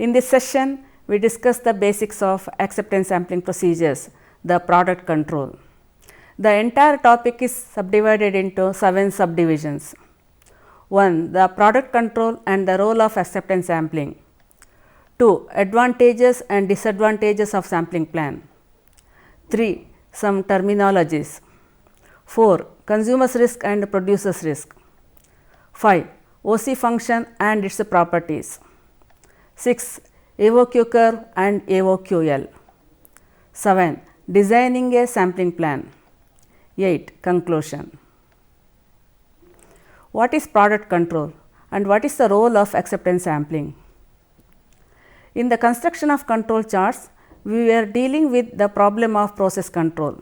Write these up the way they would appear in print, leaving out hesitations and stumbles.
In this session, we discuss the basics of acceptance sampling procedures, the product control. The entire topic is subdivided into 7 subdivisions. 1. The product control and the role of acceptance sampling. 2. Advantages and disadvantages of sampling plan. 3. Some terminologies. 4. Consumers risk and producers risk. 5. OC function and its properties. 6. AOQ curve and AOQL. 7. Designing a sampling plan. 8. Conclusion. What is product control and what is the role of acceptance sampling? In the construction of control charts, we were dealing with the problem of process control.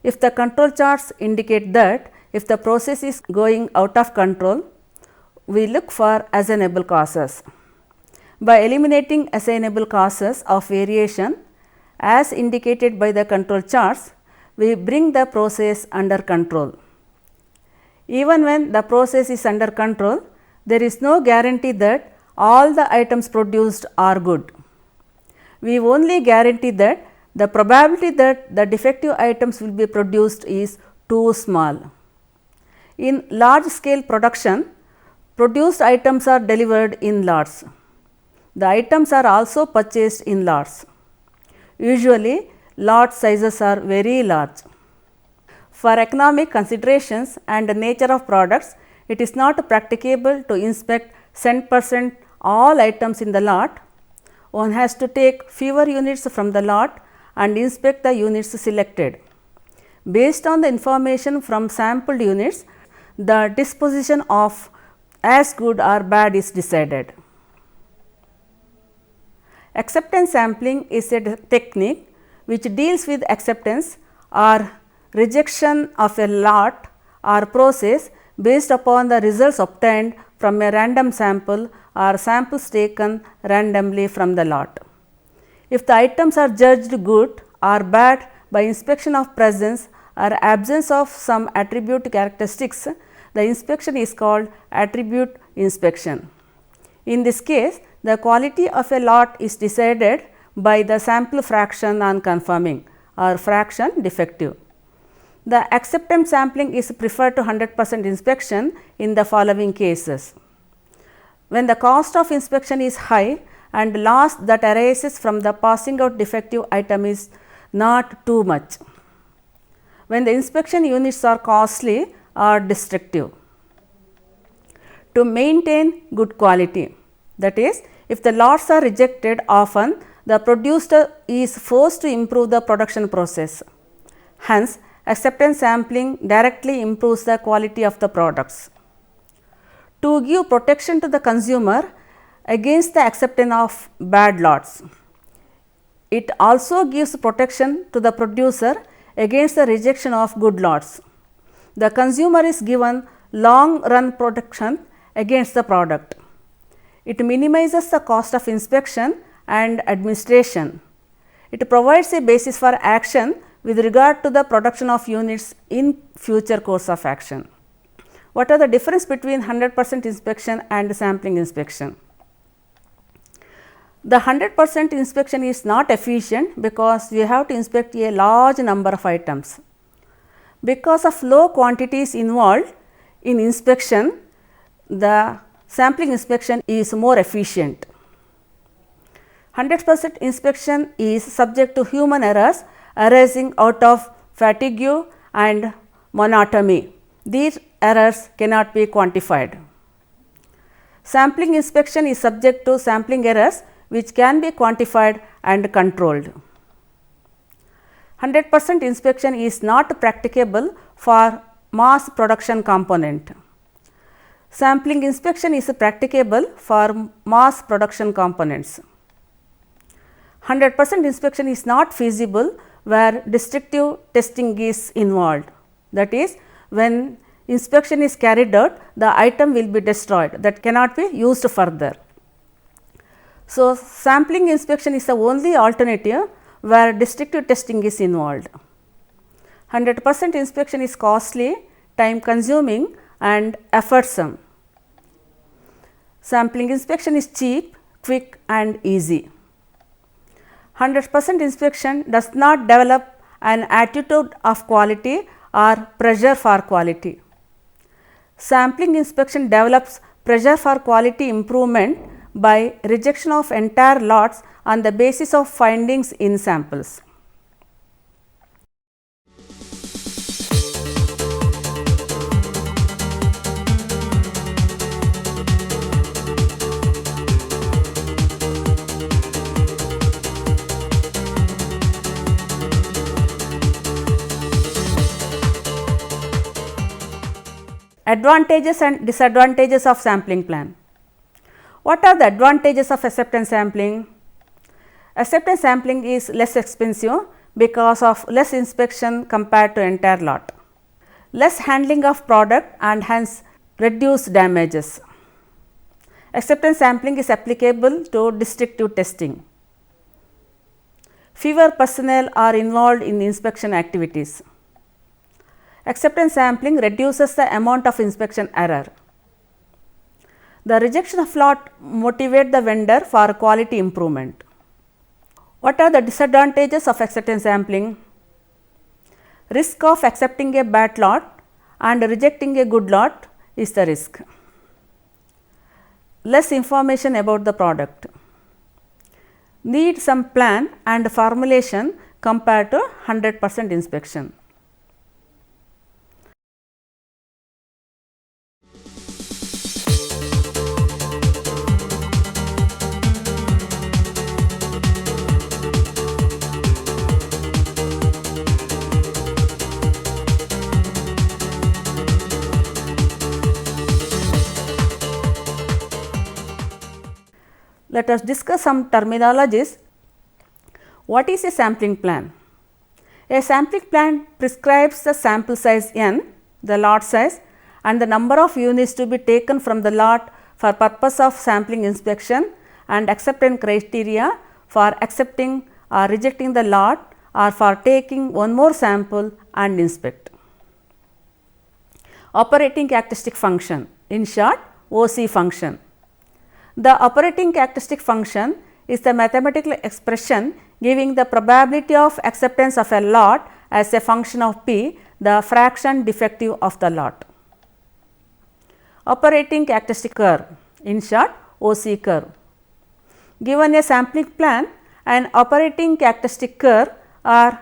If the control charts indicate that if the process is going out of control, we look for assignable causes. By eliminating assignable causes of variation as indicated by the control charts, we bring the process under control. Even when the process is under control, there is no guarantee that all the items produced are good. We only guarantee that the probability that the defective items will be produced is too small. In large scale production, produced items are delivered in lots. The items are also purchased in lots. Usually, lot sizes are very large. For economic considerations and the nature of products, it is not practicable to inspect cent percent all items in the lot. One has to take fewer units from the lot and inspect the units selected. Based on the information from sampled units, the disposition of as good or bad is decided. Acceptance sampling is a technique which deals with acceptance or rejection of a lot or process based upon the results obtained from a random sample or samples taken randomly from the lot. If the items are judged good or bad by inspection of presence or absence of some attribute characteristics, the inspection is called attribute inspection. In this case, the quality of a lot is decided by the sample fraction non-conforming or fraction defective. The acceptance sampling is preferred to 100% inspection in the following cases. When the cost of inspection is high and loss that arises from the passing out defective item is not too much. When the inspection units are costly or destructive. To maintain good quality, that is, if the lots are rejected often, the producer is forced to improve the production process. Hence, acceptance sampling directly improves the quality of the products. To give protection to the consumer against the acceptance of bad lots, it also gives protection to the producer against the rejection of good lots. The consumer is given long run protection against the product. It minimizes the cost of inspection and administration. It provides a basis for action with regard to the production of units in future course of action. What are the difference between 100% inspection and sampling inspection? The 100% inspection is not efficient because we have to inspect a large number of items. Because of low quantities involved in inspection, the sampling inspection is more efficient. 100% inspection is subject to human errors arising out of fatigue and monotony. These errors cannot be quantified. Sampling inspection is subject to sampling errors which can be quantified and controlled. 100% inspection is not practicable for mass production component. Sampling inspection is practicable for mass production components. 100% inspection is not feasible where destructive testing is involved. That is, when inspection is carried out, the item will be destroyed, that cannot be used further. So, sampling inspection is the only alternative where destructive testing is involved. 100% inspection is costly, time consuming and effortsome. Sampling inspection is cheap, quick and easy. 100% inspection does not develop an attitude of quality or pressure for quality. Sampling inspection develops pressure for quality improvement by rejection of entire lots on the basis of findings in samples. Advantages and disadvantages of sampling plan. What are the advantages of acceptance sampling? Acceptance sampling is less expensive because of less inspection compared to entire lot, less handling of product and hence reduced damages. Acceptance sampling is applicable to descriptive testing. Fewer personnel are involved in inspection activities. Acceptance sampling reduces the amount of inspection error. The rejection of lot motivates the vendor for quality improvement. What are the disadvantages of acceptance sampling? Risk of accepting a bad lot and rejecting a good lot is the risk. Less information about the product. Need some plan and formulation compared to 100% inspection. Let us discuss some terminologies. What is a sampling plan? A sampling plan prescribes the sample size n, the lot size and the number of units to be taken from the lot for purpose of sampling inspection and acceptance criteria for accepting or rejecting the lot or for taking one more sample and inspect. Operating characteristic function, in short OC function. The operating characteristic function is the mathematical expression giving the probability of acceptance of a lot as a function of p, the fraction defective of the lot. Operating characteristic curve, in short OC curve. Given a sampling plan, an operating characteristic curve or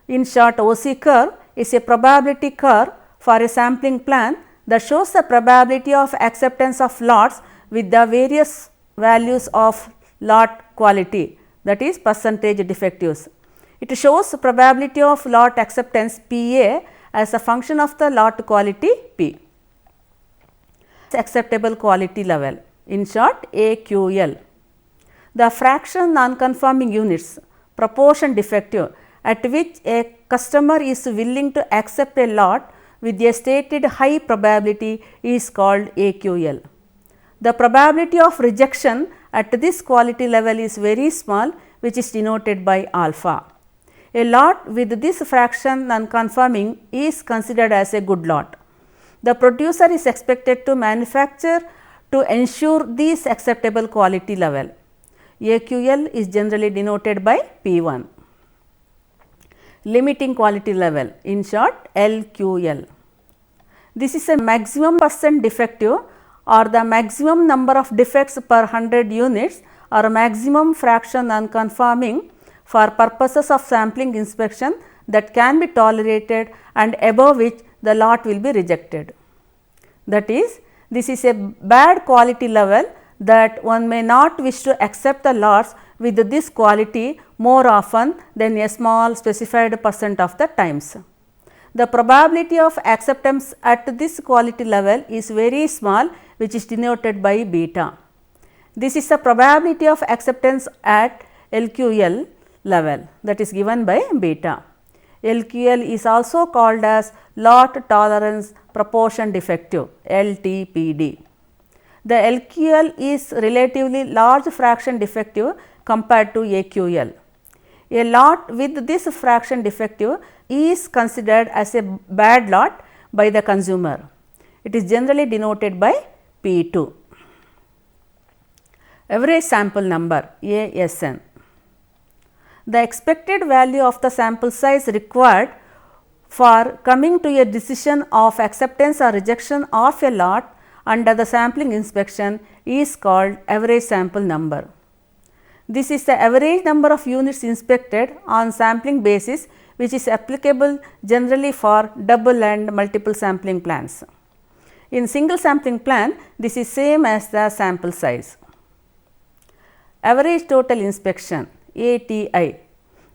in short OC curve is a probability curve for a sampling plan that shows the probability of acceptance of lots with the various values of lot quality, that is percentage defectives. It shows the probability of lot acceptance PA as a function of the lot quality P. Acceptable quality level, in short AQL. The fraction non-conforming units, proportion defective at which a customer is willing to accept a lot with a stated high probability is called AQL. The probability of rejection at this quality level is very small, which is denoted by alpha. A lot with this fraction non-conforming is considered as a good lot. The producer is expected to manufacture to ensure this acceptable quality level. AQL is generally denoted by P1. Limiting quality level, in short LQL. This is a maximum percent defective or the maximum number of defects per 100 units or maximum fraction non-conforming for purposes of sampling inspection that can be tolerated and above which the lot will be rejected. That is, this is a bad quality level that one may not wish to accept the lots with this quality more often than a small specified percent of the times. The probability of acceptance at this quality level is very small, which is denoted by beta. This is the probability of acceptance at LQL level, that is given by beta. LQL is also called as lot tolerance proportion defective, LTPD. The LQL is relatively large fraction defective compared to AQL. A lot with this fraction defective is considered as a bad lot by the consumer. It is generally denoted by P2. Average sample number ASN. The expected value of the sample size required for coming to a decision of acceptance or rejection of a lot under the sampling inspection is called average sample number. This is the average number of units inspected on sampling basis, which is applicable generally for double and multiple sampling plans. In single sampling plan, this is same as the sample size. Average total inspection ATI.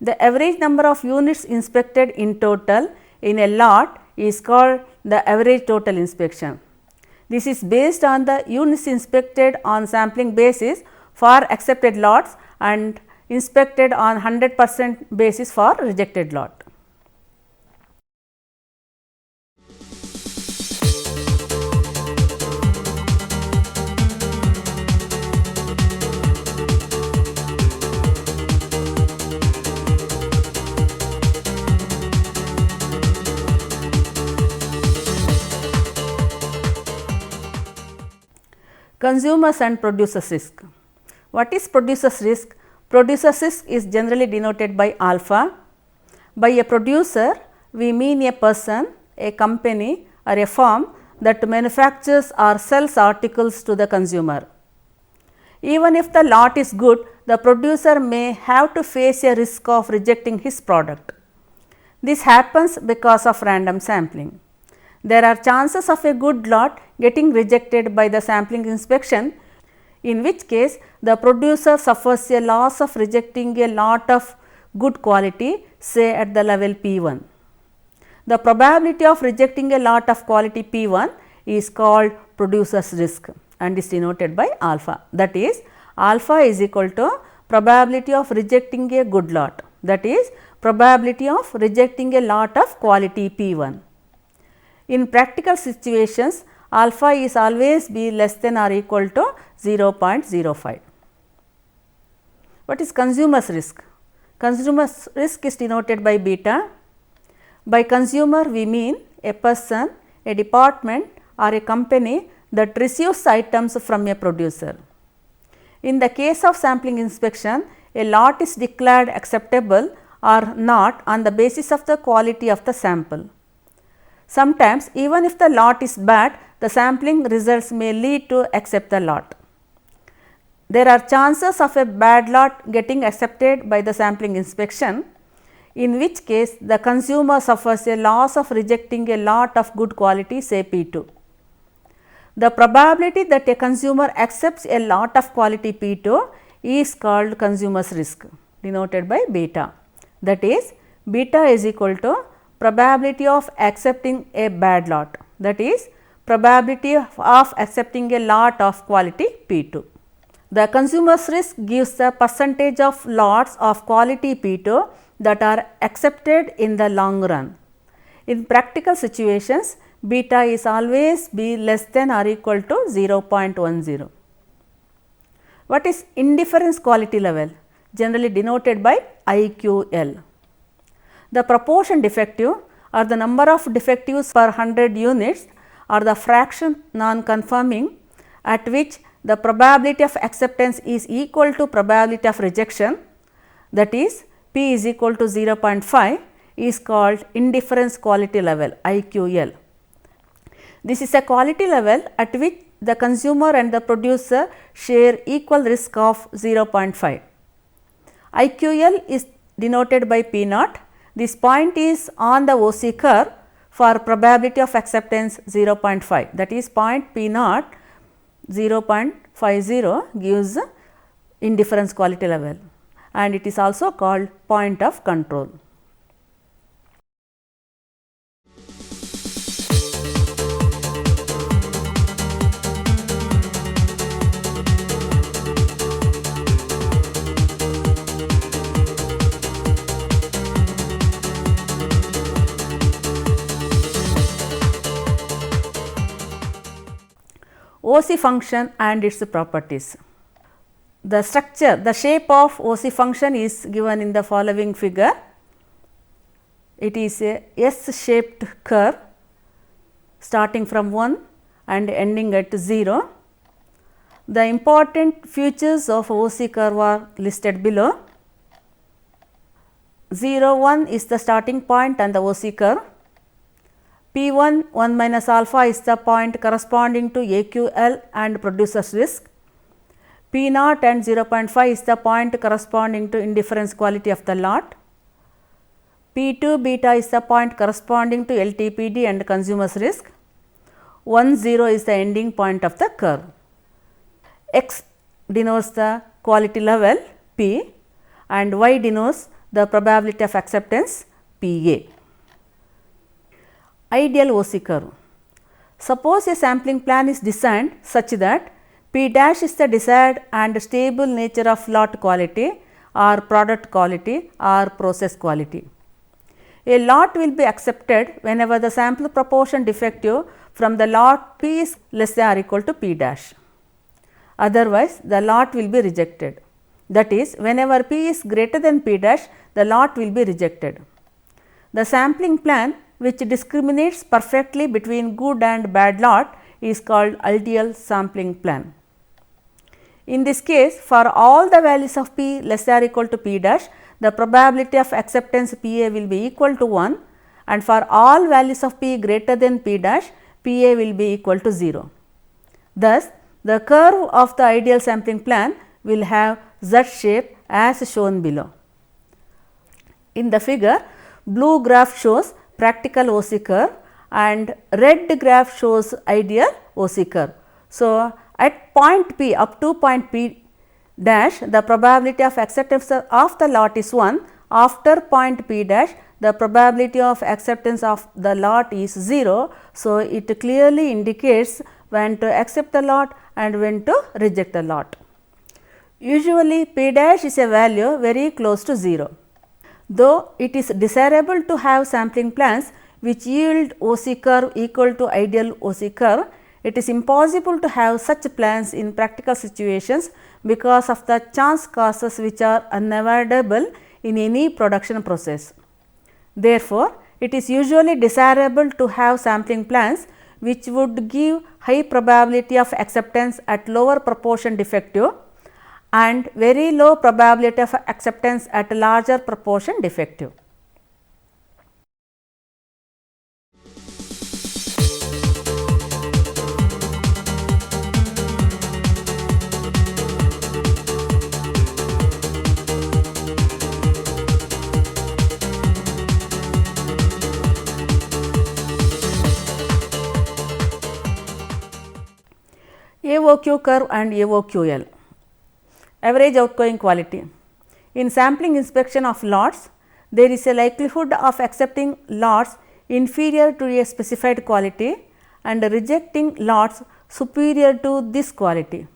The average number of units inspected in total in a lot is called the average total inspection. This is based on the units inspected on sampling basis for accepted lots and inspected on 100% basis for rejected lot. Consumers and producers risk. What is producer's risk? Producer's risk is generally denoted by alpha. By a producer, we mean a person, a company or a firm that manufactures or sells articles to the consumer. Even if the lot is good, the producer may have to face a risk of rejecting his product. This happens because of random sampling. There are chances of a good lot getting rejected by the sampling inspection, in which case the producer suffers a loss of rejecting a lot of good quality, say at the level P1. The probability of rejecting a lot of quality P1 is called producer's risk and is denoted by alpha. That is, alpha is equal to probability of rejecting a good lot, that is probability of rejecting a lot of quality P1. In practical situations, alpha is always be less than or equal to 0.05. What is consumer's risk? Consumer's risk is denoted by beta. By consumer, we mean a person, a department or a company that receives items from a producer. In the case of sampling inspection, a lot is declared acceptable or not on the basis of the quality of the sample. Sometimes even if the lot is bad, the sampling results may lead to accept the lot. There are chances of a bad lot getting accepted by the sampling inspection, in which case the consumer suffers a loss of rejecting a lot of good quality, say P2. The probability that a consumer accepts a lot of quality P2 is called consumer's risk, denoted by beta. That is, beta is equal to probability of accepting a bad lot, that is probability of accepting a lot of quality P2. The consumer's risk gives the percentage of lots of quality P2 that are accepted in the long run. In practical situations, beta is always be less than or equal to 0.10. What is indifference quality level? Generally denoted by IQL. The proportion defective or the number of defectives per 100 units or the fraction non-conforming at which the probability of acceptance is equal to probability of rejection, that is P is equal to 0.5 is called indifference quality level, IQL. This is a quality level at which the consumer and the producer share equal risk of 0.5. IQL is denoted by P naught. This point is on the OC curve for probability of acceptance 0.5, that is point P naught 0.50 gives indifference quality level, and it is also called point of control. OC function and its properties. The structure, the shape of OC function is given in the following figure. It is a S-shaped curve starting from 1 and ending at 0. The important features of OC curve are listed below. 0, 1 is the starting point on the OC curve. P1 1 minus alpha is the point corresponding to AQL and producer's risk. P naught and 0.5 is the point corresponding to indifference quality of the lot. P2 beta is the point corresponding to LTPD and consumer's risk. 1 0 is the ending point of the curve. X denotes the quality level P and Y denotes the probability of acceptance PA. Ideal OC curve. Suppose a sampling plan is designed such that P dash is the desired and stable nature of lot quality or product quality or process quality. A lot will be accepted whenever the sample proportion defective from the lot P is less than or equal to P dash. Otherwise, the lot will be rejected. That is, whenever P is greater than P dash, the lot will be rejected. The sampling plan which discriminates perfectly between good and bad lot is called ideal sampling plan. In this case, for all the values of P less than or equal to P dash, the probability of acceptance PA will be equal to 1, and for all values of P greater than P dash, PA will be equal to 0. Thus, the curve of the ideal sampling plan will have Z shape as shown below. In the figure, blue graph shows practical OC curve and red graph shows ideal OC curve. So, at point P up to point P dash, the probability of acceptance of the lot is 1. After point P dash, the probability of acceptance of the lot is 0. So, it clearly indicates when to accept the lot and when to reject the lot. Usually, P dash is a value very close to 0. Though it is desirable to have sampling plans which yield OC curve equal to ideal OC curve, it is impossible to have such plans in practical situations because of the chance causes which are unavoidable in any production process. Therefore, it is usually desirable to have sampling plans which would give high probability of acceptance at lower proportion defective and very low probability of acceptance at larger proportion defective. AOQ curve and AOQL. Average outgoing quality. In sampling inspection of lots, there is a likelihood of accepting lots inferior to a specified quality and rejecting lots superior to this quality.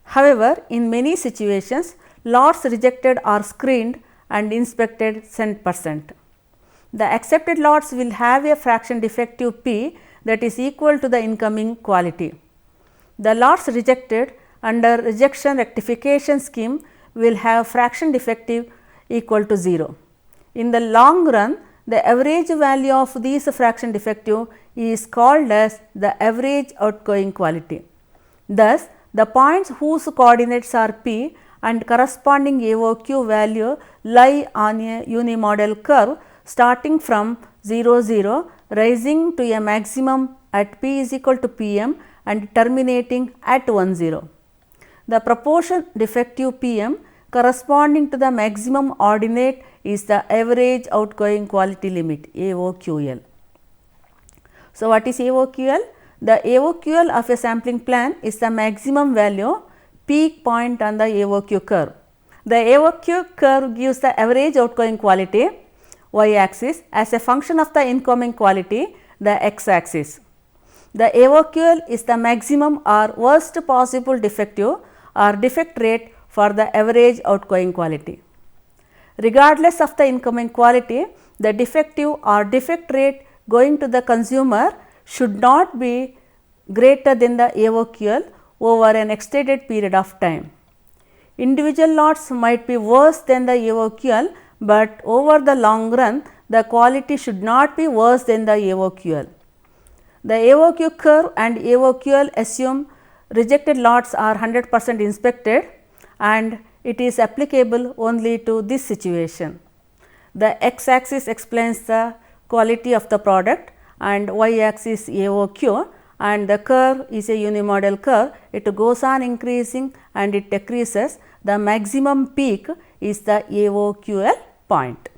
However, in many situations, lots rejected are screened and inspected %. The accepted lots will have a fraction defective P that is equal to the incoming quality. The lots rejected under rejection rectification scheme will have fraction defective equal to 0. In the long run, the average value of these fraction defective is called as the average outgoing quality. Thus, the points whose coordinates are P and corresponding AOQ value lie on a unimodal curve starting from 0 0 rising to a maximum at P is equal to Pm and terminating at 1 0. The proportion defective Pm corresponding to the maximum ordinate is the average outgoing quality limit AOQL. So, what is AOQL? The AOQL of a sampling plan is the maximum value peak point on the AOQ curve. The AOQ curve gives the average outgoing quality y axis as a function of the incoming quality the x axis. The AOQL is the maximum or worst possible defective or defect rate for the average outgoing quality. Regardless of the incoming quality, the defective or defect rate going to the consumer should not be greater than the AOQL over an extended period of time. Individual lots might be worse than the AOQL, but over the long run the quality should not be worse than the AOQL. The AOQ curve and AOQL assume rejected lots are 100% inspected and it is applicable only to this situation. The x axis explains the quality of the product and y axis AOQ, and the curve is a unimodal curve. It goes on increasing and it decreases. The maximum peak is the AOQL point.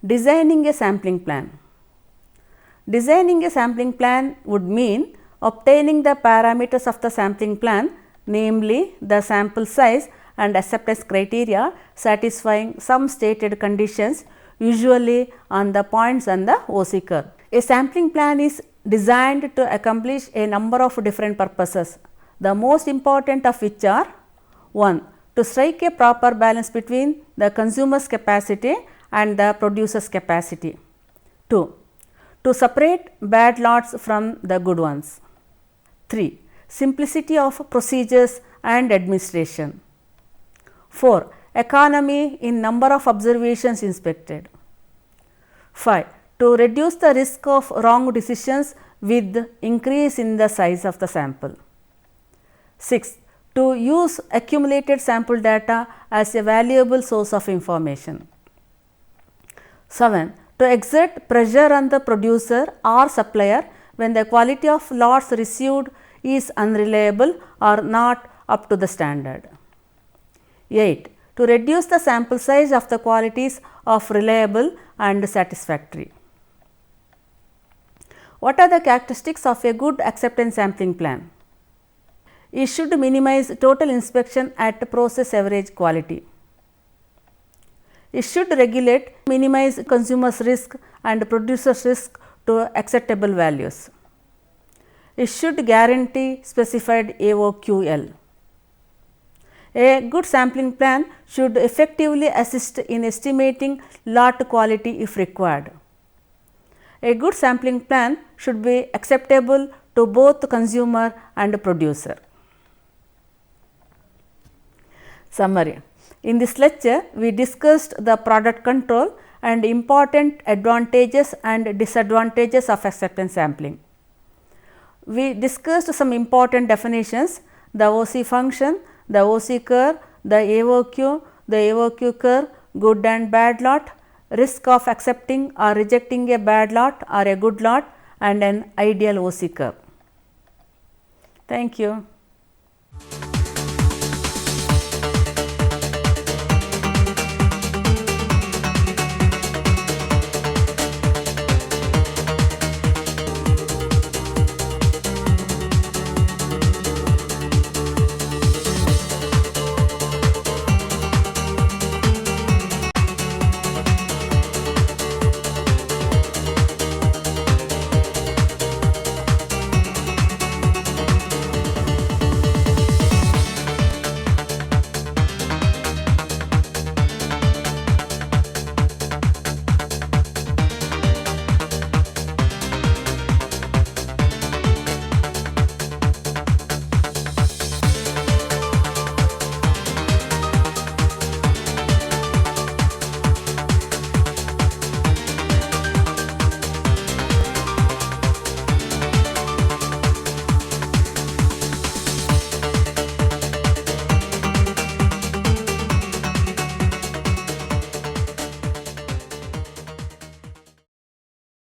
Designing a sampling plan. Designing a sampling plan would mean obtaining the parameters of the sampling plan, namely the sample size and acceptance criteria satisfying some stated conditions, usually on the points on the OC curve. A sampling plan is designed to accomplish a number of different purposes, the most important of which are: 1. To strike a proper balance between the consumer's capacity and the producer's capacity. 2. To separate bad lots from the good ones. 3. Simplicity of procedures and administration. 4. Economy in number of observations inspected. 5. To reduce the risk of wrong decisions with increase in the size of the sample. 6. To use accumulated sample data as a valuable source of information. 7. To exert pressure on the producer or supplier when the quality of lots received is unreliable or not up to the standard. 8. To reduce the sample size of the qualities of reliable and satisfactory. What are the characteristics of a good acceptance sampling plan? It should minimize total inspection at process average quality. It should regulate, minimize consumers' risk and producers' risk to acceptable values. It should guarantee specified AOQL. A good sampling plan should effectively assist in estimating lot quality if required. A good sampling plan should be acceptable to both consumer and producer. Summary. In this lecture, we discussed the product control and important advantages and disadvantages of acceptance sampling. We discussed some important definitions: the OC function, the OC curve, the AOQ curve, good and bad lot, risk of accepting or rejecting a bad lot or a good lot, and an ideal OC curve. Thank you.